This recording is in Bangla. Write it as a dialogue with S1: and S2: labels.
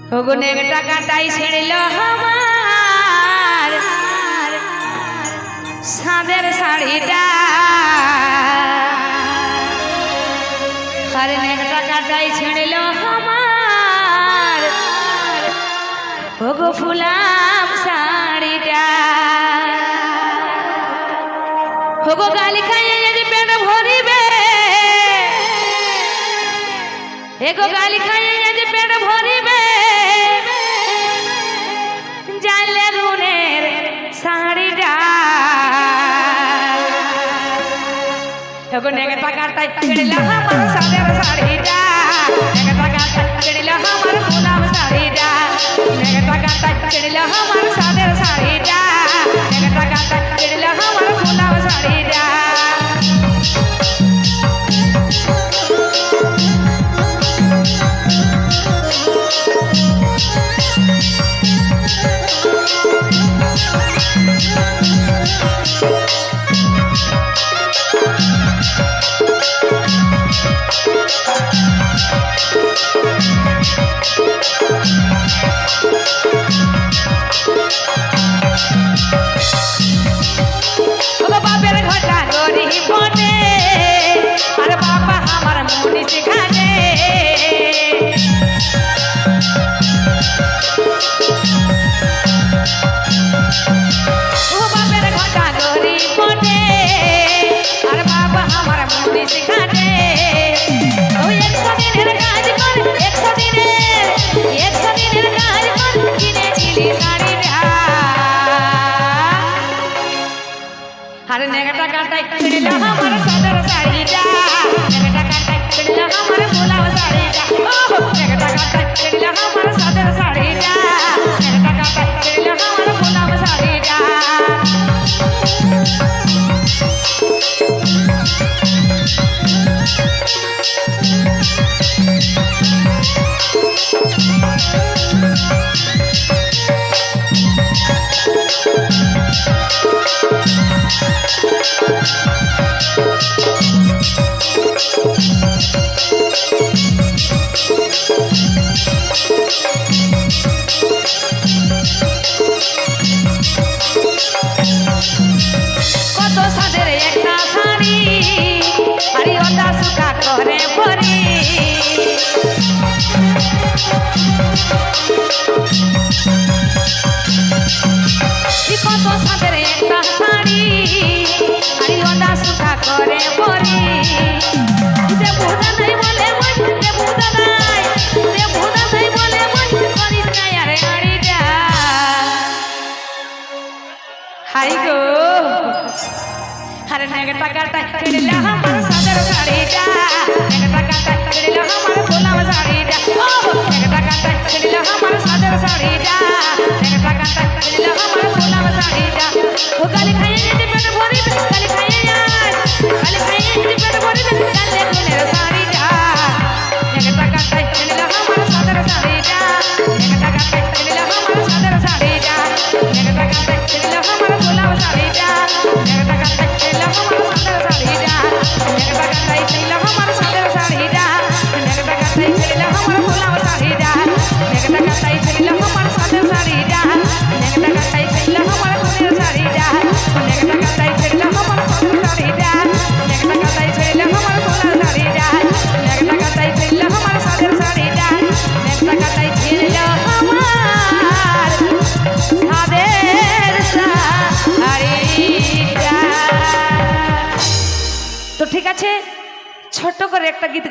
S1: ওগুনে টাকাটাই ছেড়ল আমার সাদের শাড়িটা আরে নেক টাকাটাই ছেড়ল আমার ওগো ফুলাম শাড়িটা ওগো গালি খাইয়ে যদি পেট ভরিবে এগো গালি খাইয়ে যদি পেট ভরিবে জানলে গুনের শাড়িটা এগো নেগে টাকাটাই ছেড়ল আমার সাদের শাড়িটা নেগে টাকাটাই ছেড়ল আমার ফুলাম শাড়িটা নেগে টাকাটাই ছেড়ল আমার সাদের শাড়িটা নেগে টাকাটাই ছেড়ল আমার ফুলাম শাড়িটা अरे नेगा टाकाटाई ছেড়ল আমার সাদের শাড়িটা নেगा टाकाटाई ছেড়ল আমার ফুলাম শাড়িটা ওহ নেगा टाकाटाई ছেড়ল আমার সাদের শাড়িটা নেगा टाकाटाई ছেড়ল আমার ফুলাম শাড়িটা हाय गो अरे नेगा टाकाटाई ছেড়ল আমার সাদের শাড়িটা নেगा टाकाटाई ছেড়ল আমার ফুলাম শাড়িটা ওহ নেगा टाकाटाई ছেড়ল আমার সাদের শাড়িটা নেगा टाकाटाई ছেড়ল আমার ফুলাম শাড়িটা ও গালি খাইয়ে যদি পেট ভরিবে গালি খাইয়ে যদি পেট ভরিবে জানলে গুনের শাড়িটা নেगा टाकाटाई ছেড়ল আমার সাদের শাড়িটা নেगा टाकाटाई ছেড়ল আমার সাদের শাড়িটা নেगा टाकाटाई ছেড়ল আমার ফুলাম শাড়িটা নেगा टाकाटाई ছেড়ল আমার সাদের শাড়িটা নেगा टाकाटाई ছেড়ল আমার সাদের শাড়িটা নেगा टाकाटाई ছেড়ল আমার ফুলাম শাড়িটা নেगा टाकाटाई ছেড়ল আমার সাদের শাড়িটা নেगा टाकाटाई ছেড়ল আমার ফুলের শাড়িটা নেगा टाकाटाई ছেড়ল আমার সাদের শাড়িটা নেगा टाकाटाई ছেড়ল আমার ফুলের শাড়িটা নেगा टाकाटाई ছেড়ল আমার সাদের শাড়িটা নেगा टाकाटाई ছেড়ল আমার সাদের শাড়িটা। তো ঠিক আছে ছোট্ট করে একটা গীত